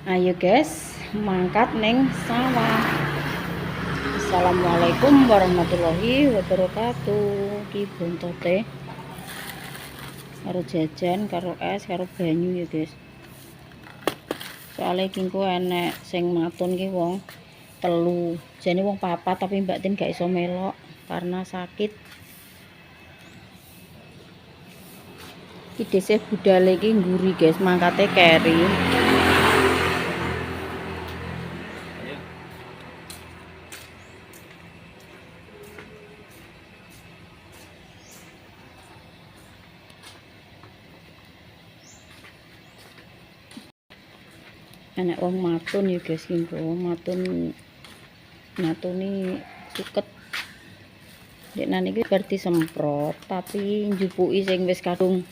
Ayo guys, mangkat neng sawah. Assalamualaikum warahmatullahi wabarakatuh. Ki bontote karo jajan, karo es, karo banyu ya guys. Soalnya kingko enek sing matun ki wong telu. Jane wong papat tapi Mbak Tin gak iso melok karena sakit. Ki dhisik budale iki ngguri guys, mangkate keri. Enek wong matun ya guys, kingko matuni suket. Deknan iki berarti semprot tapi njupuki sing wis kadung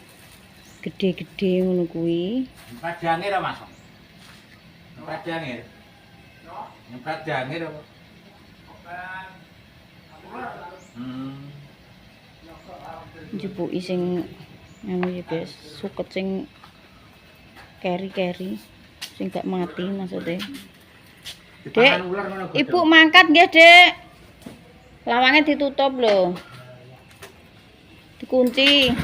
gede-gede ngono kuwi. Nyemprot jangir apa, Mas? Nyemprot jangir. Nyemprot jangir apa? Njupuki sing anu ya guys, suket sing keri-keri sing gak mati maksudnya. Dek, Ibu mangkat nggih, Dek. Lawangnya ditutup loh. Dikunci.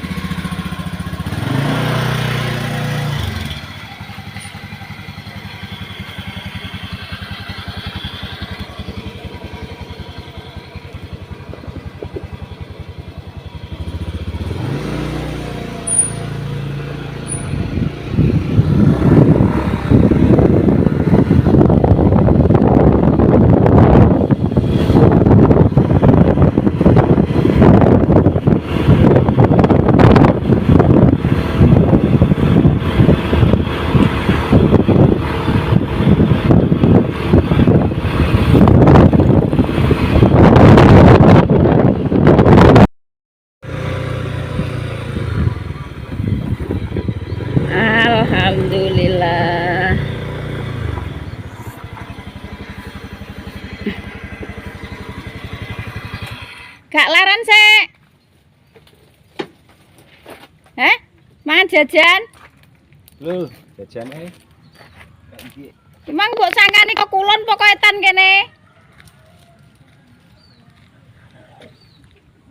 Alhamdulillah. Gak laran sih. Mangan jajan? Lho, jajan Emang mbok sangkane kok kulon pokoke tan kene.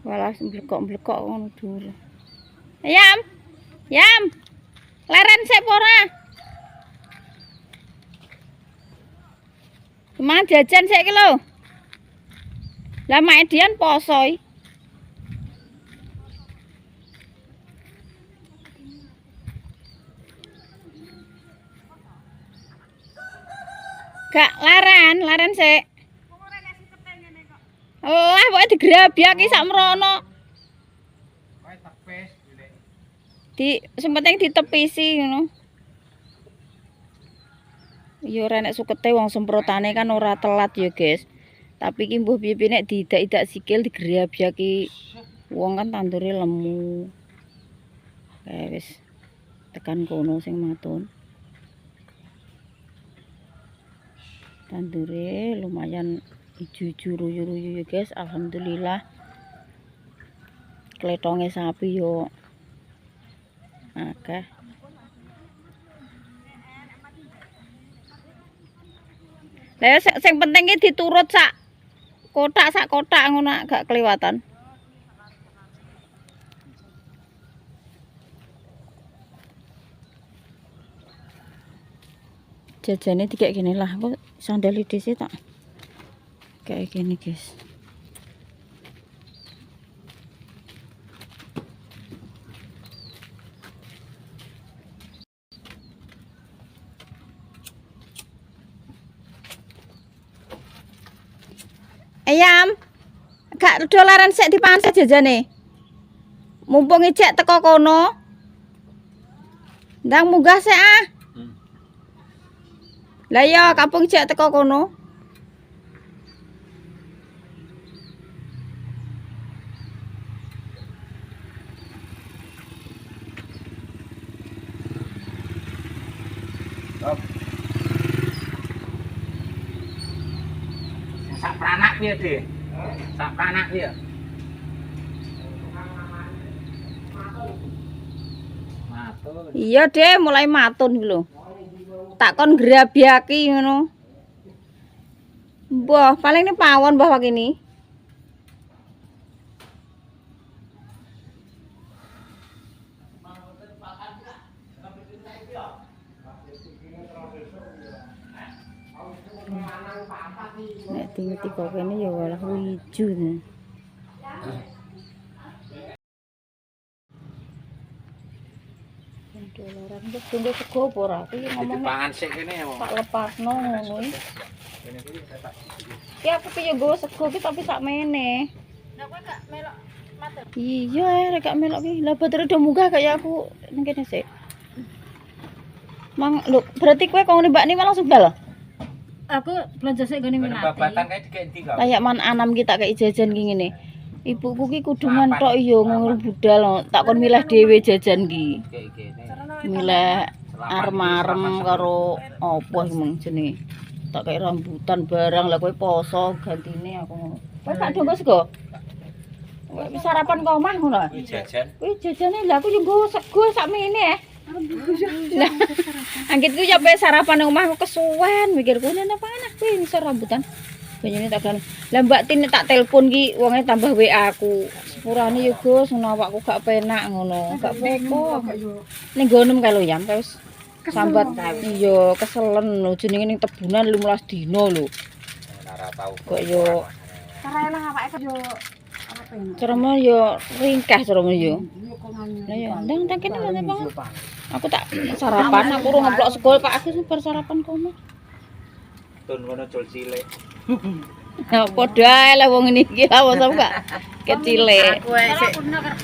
Walah blekok-blekok ngono dhuwur. Yam. Yam. Leren sik ora? Mangan jajan sik iki lho. Lah mak Edian poso iki. Gak laran sik. Lah pokoke digrabyaki sak mrono. Sing penting ditepisi ngono. Ya ora nek sukete wong semprotane kan ora telat ya, guys. Tapi ki mbuh piye-piye nek diidak-idak sikil digrabyaki wong kan tandure lemu. Wis tekan kono sing matun. Tandure lumayan ijo-ijo ruyu-ruyu ya guys, alhamdulillah. Kletonge sapi yo akeh. Lah sing penting ki diturut sak kotak ngono gak kelewatan. Jajane dikek gini lah, kok sandal dhisik tak kayak gini guys. Ayam, gak dolaran sik dipangan sik jajane. Mumpung ijek teko kono. Ndang munggah sik ah. Lah ya kampung ijek teko kono. sak pranak piye, Dik? Sak pranak piye? Iya, Dek, mulai matun lho. Tak kon grabyaki ngono. Mbah, paling ini pawon mbah ini. Nek tinggi kok kene ya walah wijo. Dolaran wis tunggu sego apa ora? Iki ngomong Pangan sik kene ya. tak lepasno ngono iki. Kene iki saya tak. Ki aku ki yo nggawa sego ki tapi sakmene. Lah kowe gak melok matur. Iya, rek gak melok ki. Lah batere do munggah kaya aku ning kene sik. Mang lho, berarti kowe kok nembak ni langsung bal? Aku belanja sik gone minati. Babatan kae dikek ndi kok? Kayak man anam kita kayak jajan ki ngene. Ibuku ki kudu mantok yo ngono budal tak kon milah dhewe jajan ki. Milah arem-arem karo apa mung jenenge. Tak kayak rambutan barang lah kowe poso gantine aku ngono. Kowe gak ndonga sego? Kowe wis sarapan kok omah ngono. Kuwi jajan. Kuwi jajane lah aku yo nggawa sego sakmene Lah anggitku ya pe sarapan nang omah kesuwen mikirku nene panah kuwi iso rambutan. Banyune tak kan. Lah Mbak Tin tak telepon ki wonge tambah WA aku. Sepurane yo Gus ngono awakku gak penak ngono. Gak apa-apa. Ning gonem kalau yam wis sambat iya keselen lho jenenge ning tebunan 15 dina lho. Ora tau. Kok yo Karena awake yo cereme yo ringkah cereme yo. Lah yo ndang kene ngene banget. Aku tak sarapan aku ora ngemplok sego Pak Agus bar sarapan kono. Tun ngono jol cilik. Nah, padha ae lah wong ngene iki awas gak kecile.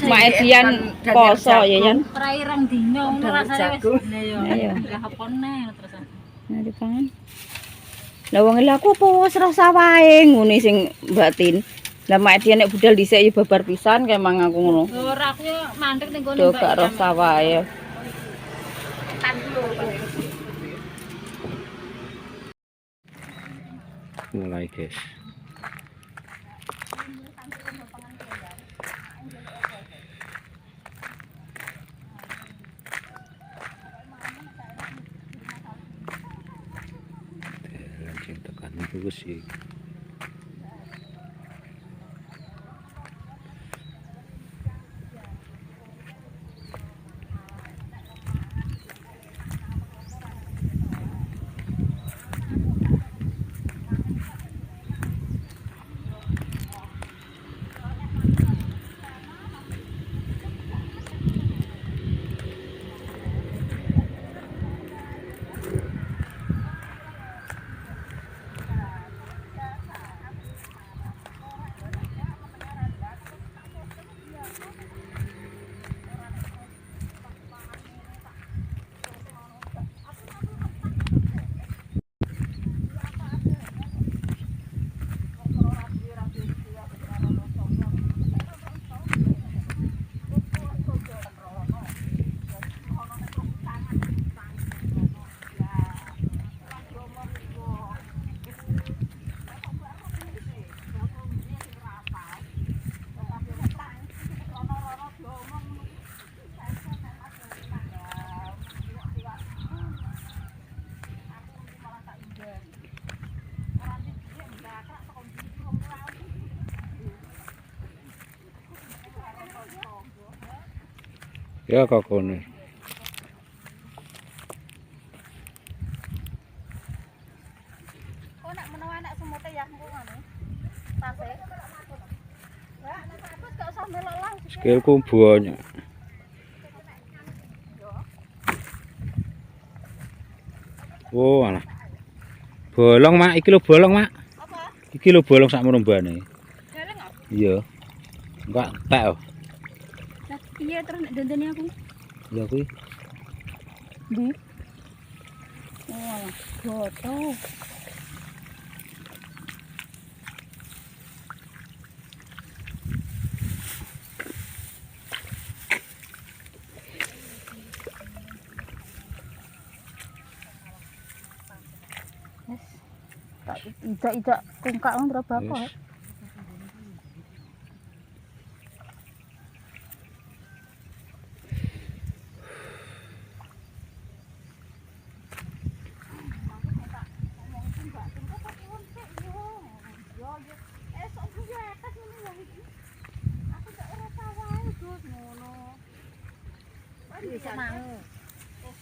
Mak Edian poso ya Yan. perairan dino ngono rasane wis Ayo. lah apa neh terus. Nah dipangan. Lah wong lha aku apa wis rasa wae ngene sing batin. Lah Mak Edian nek budal dhisik ya babar pisan kae mang aku ngono. Ora aku yo mandek ning gone Do gak rasa wae. Mulai guys. Langsung tekan itu sih. Ya kok kono. Kok nek menawa anak semute ya engko ngono. Tase. Ya nek Agus gak usah melok lah. Skilku banyak. Oh alah. Bolong mak, iki lho bolong mak. Apa? Iki lho bolong sak merombane. Dereng kok. Iya. Enggak tek. Oh. Lah piye terus nek dendene aku? Ya kuwi. Ndi? Oh, foto. Tidak kungkak berapa apa? Yes.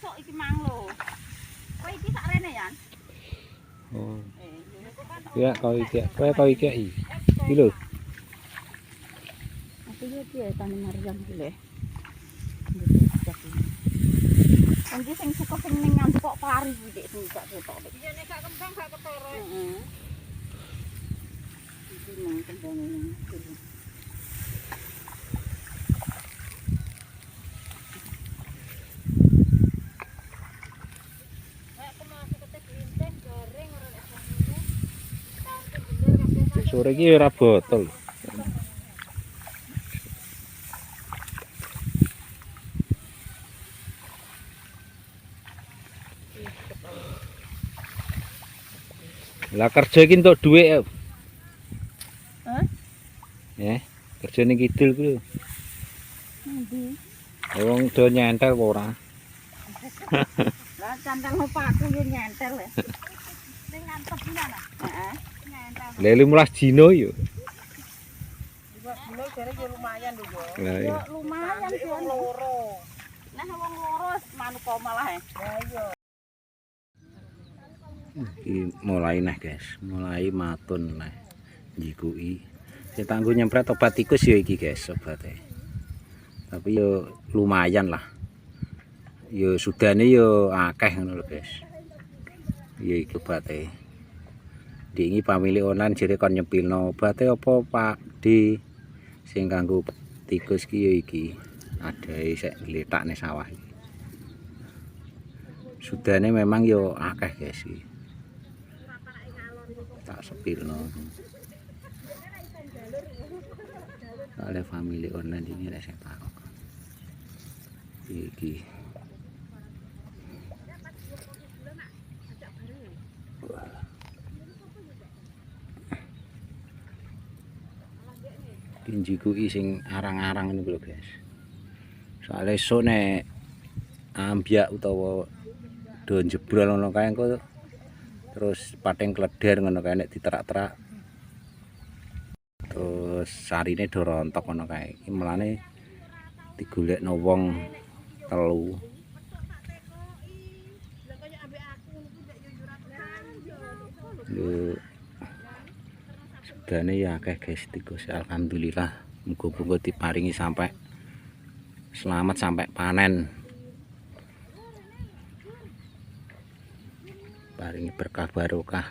esuk iki mang lho. Kowe iki sak rene ya? Oh. Ya kau iki. Iki lho. Aku yo piye tani Maryam iki lho. Nanti sing suka sing ning nganduk kok pari iki sing gak ketok. Iya nek gak kembang gak ketara. Heeh. Iki nang kembang ini. Sore iki ora botol. Lah kerja iki entuk dhuwit. Hah? Ya, kerja ning kidul ku lho. Endi? Wong do nyentel apa ora? Lah cantel opakku yo nyentel ya. Ning ngantep pisan ah. Heeh. Nyentel. Lah 15 dino yo. 15 dino jare yo lumayan lho yo. Lah iya. Lumayan sih wong loro. Nah wong loro manuk kok malah ya. Lah iya. Iki mulai nah guys, mulai matun nah njikuki. Sing tanggo nyempret obat tikus ya iki guys obate. Tapi yo lumayan lah. Yo sudane yo akeh ngono lho guys. Ya iki obate. Dingi pamili online jere kon nyempilno obate apa Pak di sing kanggo tikus ki ya iki. Adae sik ngletakne sawah iki. Sudane memang yo akeh guys iki. Tak sepilno. Oleh family online ini rek tak. Iki. Njikuki sing arang-arang niku lho guys. Soale esuk nek ambyak utawa do jebrol ngono kae engko terus pating kleder ngono kae nek diterak-terak terus sarine do rontok ngono kae iki melane digolekno wong telu yo sudane ya akeh guys tikus alhamdulillah muga-muga diparingi sampai selamat sampai panen paringi berkah barokah.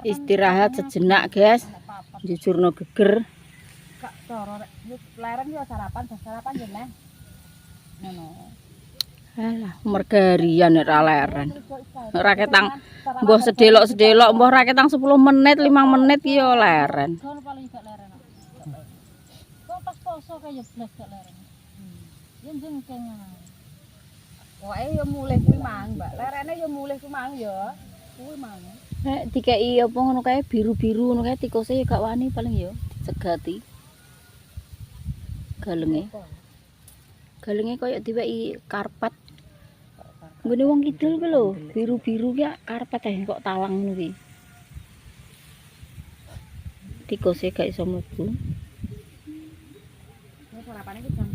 Istirahat sejenak guys, jujurno geger. Kak cara leren yo sarapan yo neh. Ngono. Alah, mergarian nek ra leren. Ora ketang mbah sedelok-sedelok, mbah ra ketang 10 menit, 5 menit ki yo leren. Sono paling gak leren. Kok pas poso kaya blas gak leren. Yen jengkeng. Wae yo mulih kuwi mang, Mbak. Lerene yo mulih kuwi mang yo. Kuwi mang. Nek dikeki apa ngono kae biru-biru ngono kae tikuse yo gak wani paling yo segati. Galenge. Galenge koyo diweki karpet. Nggone wong kidul ku lho, biru-biru ki karpet kok talang ngono ki. Tikuse gak iso mlebu. Sarapane ki jam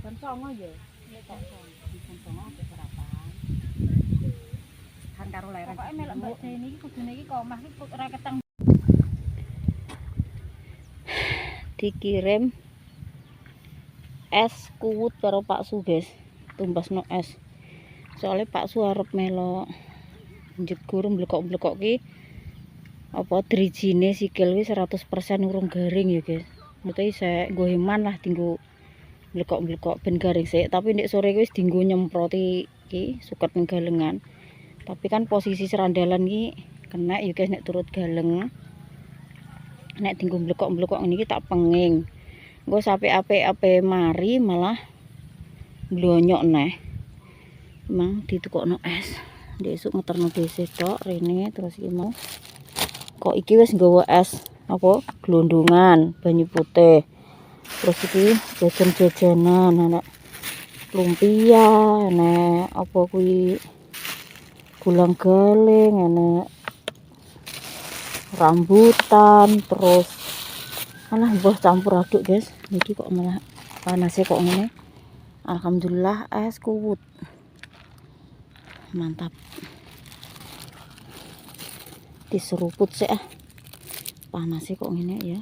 9 yo. Nek kok jam 9 apa sarapan. Kan karo leren. Pokoke melok Mbak Deni iki kudune iki kok omah iki ora ketang. Dikirim es kuwut karo Pak Su guys, tumbasno es. Soalnya Pak Su arep melo njegur mblekok-mblekok ki apa drijine sikil wis 100% urung garing ya guys. Mesti sik nggo iman lah dinggo mblekok-mblekok ben garing sik, tapi ndek sore wis dinggo nyemproti iki suket ning galengan. Tapi kan posisi serandalan ki kena ya guys nek turut galeng. Nek dinggo mblekok-mblekok ngene iki tak penging. Engko sampe apik-apik mari malah blonyok neh. Mang ditukokno es. Ndek esuk ngeterno DC tok rene terus iki mau. Kok iki wis nggawa es apa glondongan, banyu putih. Terus iki jajan-jajanan anak lumpia, nek apa kuwi gulang galing, enek rambutan, terus malah buah campur aduk guys. Niki kok malah panasnya kok ngene. Alhamdulillah es kuwut. Mantap. Diseruput sih ah. Panasnya kok ngene ya.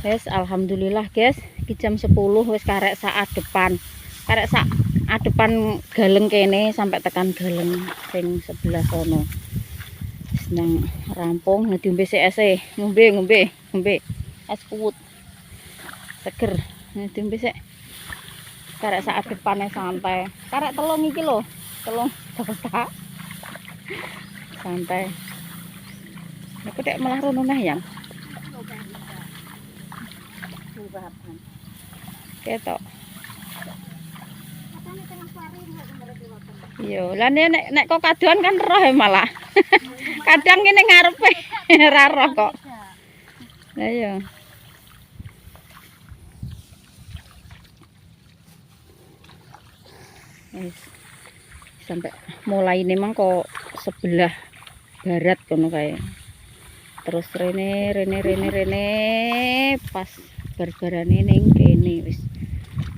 Guys, alhamdulillah guys, iki jam 10 wis karek sak adepan. Karek sak adepan galeng kene sampai tekan galeng sing sebelah sono. Wis nang rampung diombe sik ese. Ngombe. Es kuwut. Seger. Diombe sik. Karek sak adepane santai. Karek telung iki lho. Telung kotak. Santai. Aku dek malah rono neh yang. Ketok. Yo, lah nek kok kadoan kan roh malah. Kadang ngene ngarepe ora roh kok. Lah iya. Wis. Sampai mulai memang kok sebelah barat kono kae. Terus rene pas barbarane ning kene wis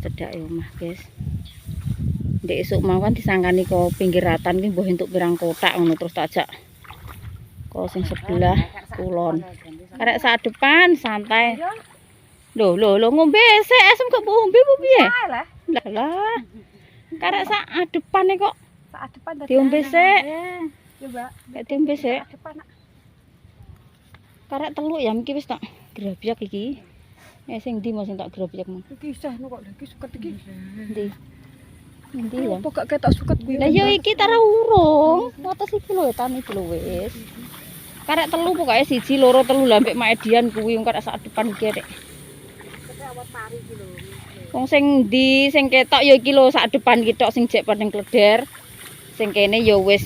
cedhak omah guys. Ndek esuk mau kan disangkani kok pinggiratan ki mbuh entuk pirang kotak ngono terus tak ajak kok sing sebelah kulon. Karek sak depan santai. Lho ngombe sik asem kok ngombe apa piye? Lah. Karek sak adepane kok sak adepan diombe sik. Coba. Nek diombe sik. Karek teluk ya iki wis tak grabyak iki. Sing ndi mau sing tak grabyak mau. Iki isih kok lagi suket iki. Ndi? Ndi ya? Kok gak ketok suket kuwi. Lah ya iki tara urung. Wates iki lho etan iki lho wis. Karek telu pokoke 1 2 3 lah mbek Maedian kuwi karek sak depan iki rek. Awat pari iki lho. Wong sing ndi sing ketok ya iki lho sak depan iki tok sing jek paning kleder. Sing kene ya wis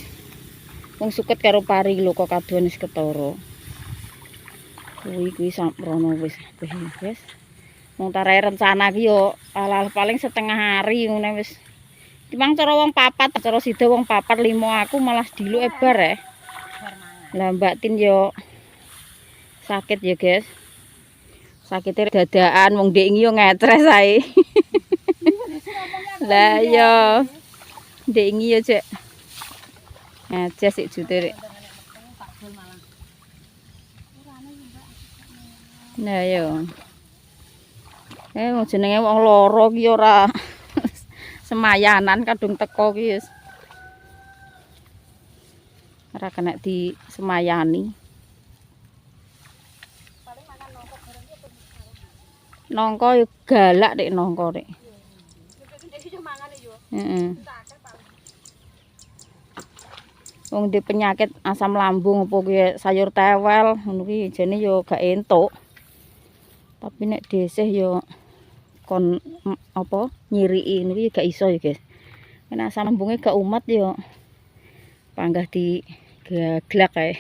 wong suket karo pari lho kok kadoan wis ketara. Kuwi samprono wis wis. Wong tarae rencana ki yo ala paling setengah hari ngene wis. Timang cara wong papat, cara sida wong papat 5 aku malah diluk ebar ya. Lah Mbak Tin yo sakit ya guys. Sakitnya dadaan wong ndek iki yo ngetres ae. Lah yo ndek iki yo cek aja sik jute rek. Nah yo. Wong jenenge wong lara ki ora semayanan kadung teko ki wis. Ora kena disemayani. Nongko yo galak nek nongko rek. Heeh. Wong di penyakit asam lambung apa kuwi sayur tewel ngono ki jane yo gak entuk. Tapi nek desih yo kon apa nyiriki niku gak iso ya guys. Nek asam lambunge gak umat yo panggah di gaglak kae.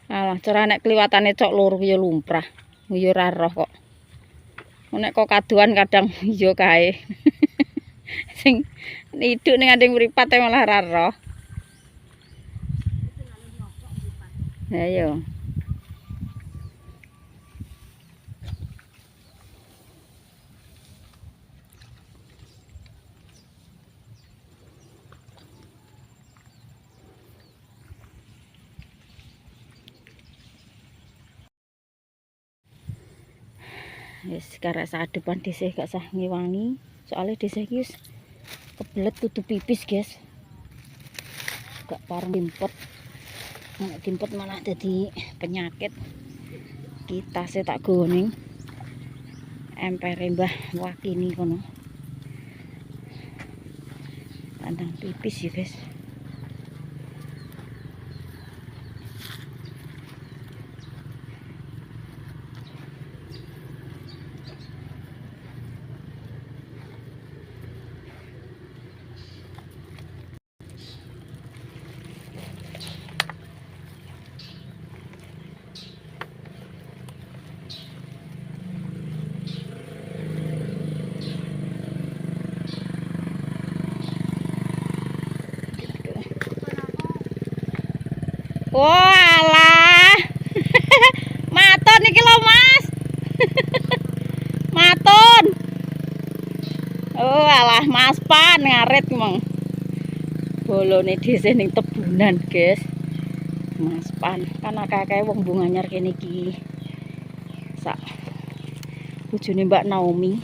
Alah cara nek kliwatane cok loro ya lumrah. Ya ora roh kok. Nek kok kadoan kadang ya kae. Sing niduk ning anding mripat malah ora roh. Ayo. Wis karek sak depan dhisik gak sah ngewangi. Soalnya dhisik iki wis kebelet kudu pipis, guys. Gak pareng dimpet. Nek dimpet malah jadi penyakit. Kita sih tak goning. Empere Mbah Wakini kono. Tandang pipis ya, guys. Walah. Maton iki lho, Mas. Maton. Oh, alah Mas Pan ngarit mong. Bolone dhisik ning tebunan, guys. Mas Pan kan akeh-akeh wong bunga anyar kene iki. Sak bojone Mbak Naomi.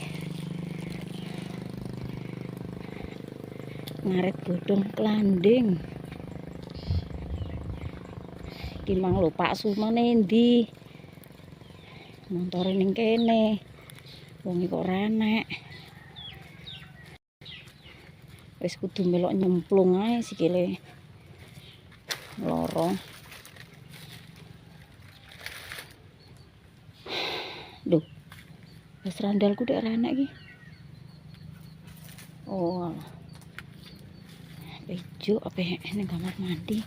Ngarit godhong klanding. Iki mang lho Pak Sumane endi? Montore ning kene. Wong iki kok ora enek. Wis kudu melok nyemplung ae sikile. Loro. Duh. Wis randalku dek ora enek iki. Oh. Ijo apa ning kamar mandi.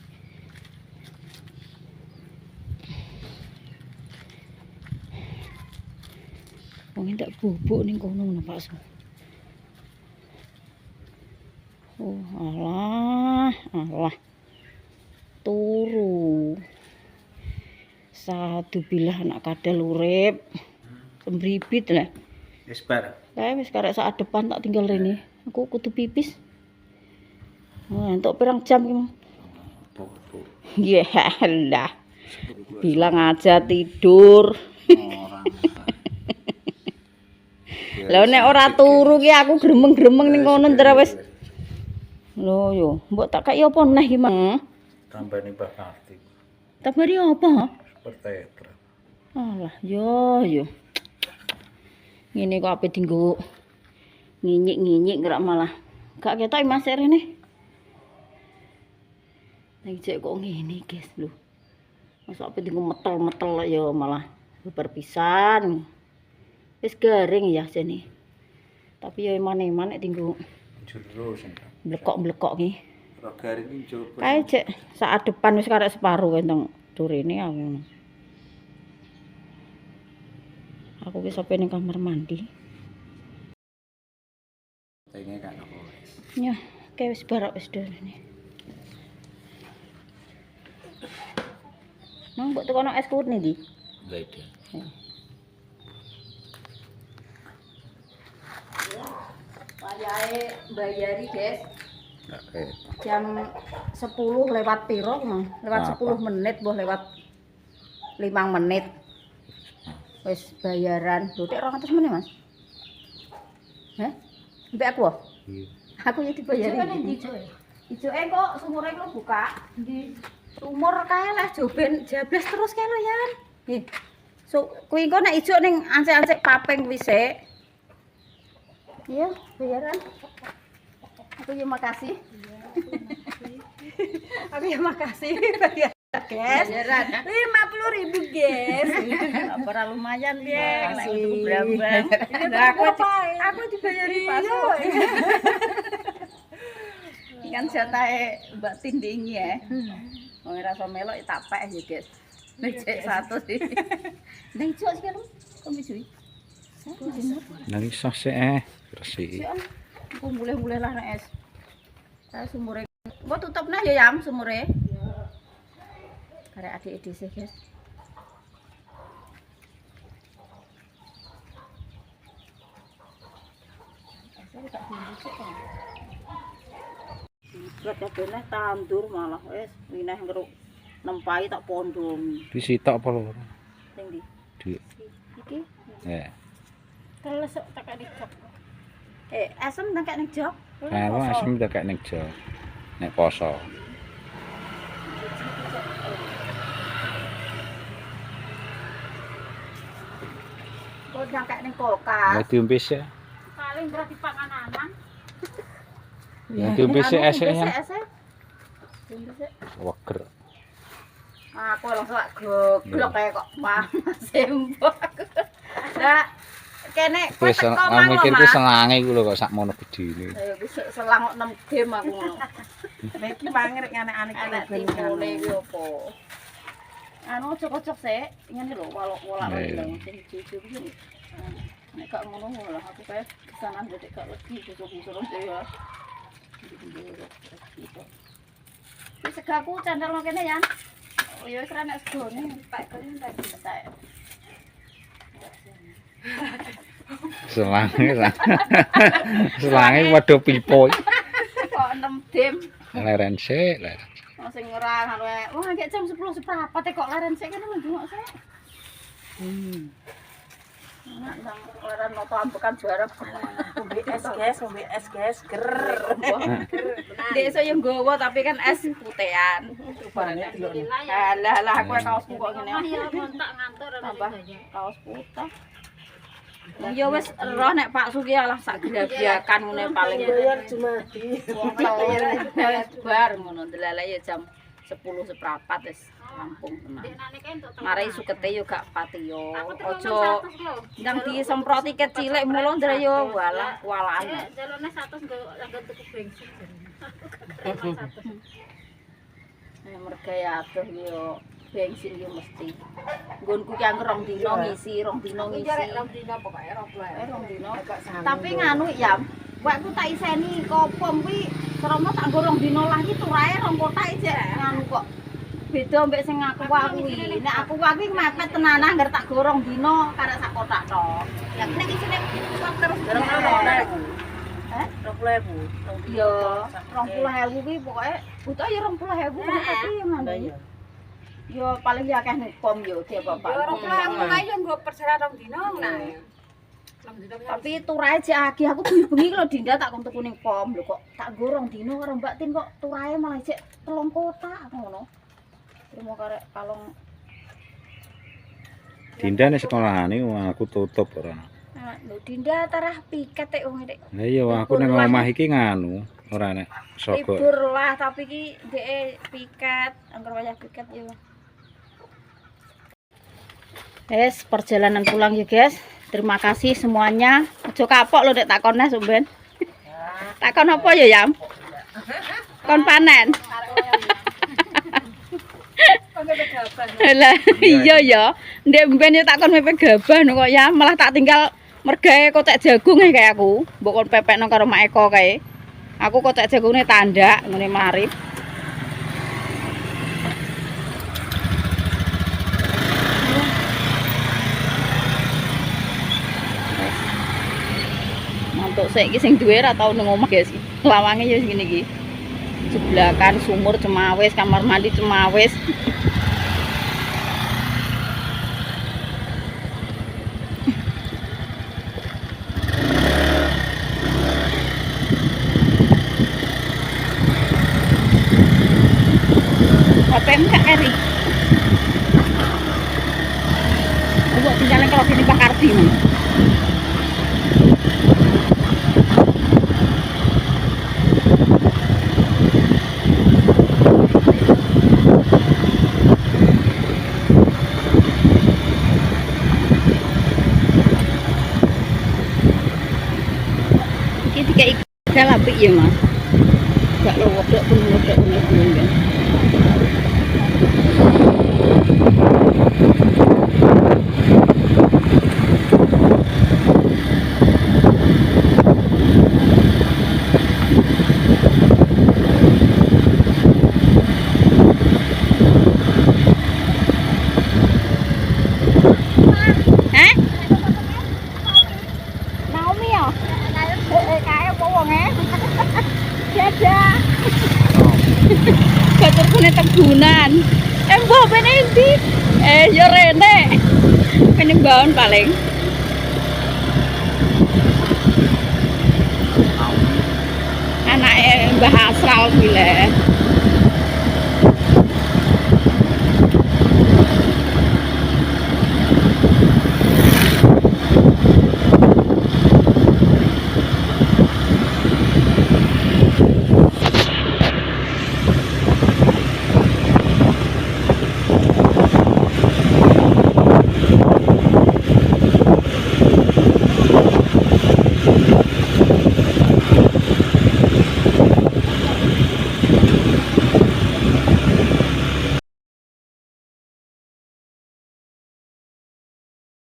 Wong ndak bubuk ning kono ngono Pak Su. Oh, alah. Turu. Satu bilah anak kadal urip. Sembribit lah. Wis bar. Wis karek sak depan tak tinggal rene. Aku kudu pipis. Wah, entuk pirang jam iki, Mang? Ya lah. Bilang aja tidur. Lah nek ora turu ki aku gremeng-gremeng ning kono ndra wis. Lho yo, mbok tak kaya apa neh iki, Mang? Tambani Mbah Karti. Tambani apa? Pertetra. Alah, yo. Ngene kok ape dinggo nginyik-nginyik gerak malah. Gak ketok Mas rene. Nek cek kok ngene, guys, lho. Masa ape dinggo metel-metel ya malah bubar pisan. Wis garing ya jane. Tapi ya eman-eman nek dinggo Jero sing blekok-blekok ki. ora garing iki coba. Kae cek saat depan wis karek separo kentong durene aku. Aku wis sampe ning kamar mandi. Tenge kan apa wis. Ya, kae wis barak wis durene. Mang mbok tukono es kuwut nih, Di. Baik. Wayahe bayari, guys. Oke. Jam 10 lewat piro, Mang? Lewat 10 menit, boh lewat 5 menit. Wis bayaran. Lho, tek 200 menit, Mas. Heh? Mbak aku. Iya. Aku ya dibayari. Ijoke kok sumure lu buka. Ndi? Sumur kae lah joben jablas terus kae lho, Yan. Nggih. So, kuwi engko nek ijo ning ancek-ancek paping kuwi sik. Iya, bayaran. Aku ya makasih. Aku ya makasih. Guys. Bayaran. 50.000, guys. Ora lumayan, ya. Makasih. Aku dibayari pasu. Iki kan jatahe Mbak Tinding ya. Wong ora iso melok tak pek ya, guys. Nek cek 100 sih. Ning cok sik lho. Kok misui? Nang iso sik resiki. Aku mulai-mulai lah nek es. Sumure. Mbok tutup nah ya Yam sumure. Karek adik dhisik, guys. Berat kabeh tandur malah wis wineh ngeruk nempai tak pondong. Disitok apa lho? Sing ndi? Duit. Iki Ya. Telesuk tak di jok. asem nang kek ning jok. Kalau asem udah kayak nek jo. Nek poso. Kok nang kek ning kulkas. Lah diombe sik. Paling berarti panganan. Ya diombe sik esek ya. Weger. Aku langsung lak goglok kayak kok sembok. Lah kene kowe Wis teko mang lho, mikir Mas. ki selange ku lho kok sakmono gedine. Ya wis selang kok 6 game aku ngono. Nek iki mangrik anak-anak Anak timune iki opo? Anu cocok sik, ngene lho wolak-wolak lho sing jujur iki. Nek gak ngono lho aku kae kesanan dedek gak legi busuk-busuk ya. Wis segaku candal nang kene ya. ya wis ra nek segone tak kene tak ditek. Selange lah. Selange waduh pipo. Kok 6 dim. Leren sik, leren. Sing ora karo wah gek jam 10 seprapat kok leren sik kene njungok sik. Nak nang leren noto ambekan juara. Ngombe es guys, ger. Dek iso yo nggawa tapi kan es putean. Alah aku kaosku kok ngene. Ya montak ngantuk Tambah kaos putih. Ya wis roh nek Pak Suki alah sak grabiakan ngene paling. bayar Jumadi. Bar ngono delala ya jam 10 seprapat wis rampung tenan. Mari sukete yo gak patiyo. Aja ndang disemproti ket cilik mulo ndra yo walah kualaan. Jalane 100 nggo tuku bensin. Merga ya adoh yo bensin yo mesti. Nggonku ki angger 2 dina ngisi, 2 dina ngisi. Rong dina. Tapi nganu ya, waktu tak iseni kopom kuwi serono tak nggo 2 dina lah iki turae 2 kotak jek nganu kok. Beda mbek sing aku kuwi. Nek aku kuwi mepet tenan angger tak go 2 dina karek sak kotak tok. Ya nek isine terus 20.000. 20.000. Iya, 20.000 kuwi pokoke butuh ya 20.000 tapi ya nganu. Yo paling ya akeh ngkom yo ge bapak. Ya 20.000 kae yo nggo perjalanan 2 dina nah. Tapi turae jek agi aku bengi lho Dinda tak kon tuku ning pom lho kok tak nggo 2 dina karo Mbak Tin kok turae malah jek 3 kotak ngono. Terima karek kalong Dinda nek sekolahane aku tutup ora. lho Dinda tarah piket tek wong iki. Lah iya aku nang omah iki nganu ora nek saka. Libur lah tapi ki dhek piket, angger wayah piket yo. Perjalanan pulang ya guys. Terima kasih semuanya. Aja kapok lho nek takon nes sampean. Takon apa ya Yam? Kon panen. Lah iya ya. Ndek mben yo takon mepe gabah kok ya malah tak tinggal mergae kotek jagung kayak aku. Mbok kon pepekno karo Mak Eko kae. Aku kotek jagungne tandak ngene marip. Mantuk sik iki sing duwe ra tau nang omah guys. Lawange ya ngene iki. Jeblakan sumur cemawis, kamar mandi cemawis. Enggak Eri. Buat tinggalin kalau sini Pak Kardi. Ini kayak ikan apik ya Mas. Gak lo wedok pun wedok kan. Naomi ya? Kayak apa wongnya? Dadah. Batur kune tebunan. Mbah pene endi? Ya rene. Pene mbaon paling. Anake Mbah Asral kuwi le.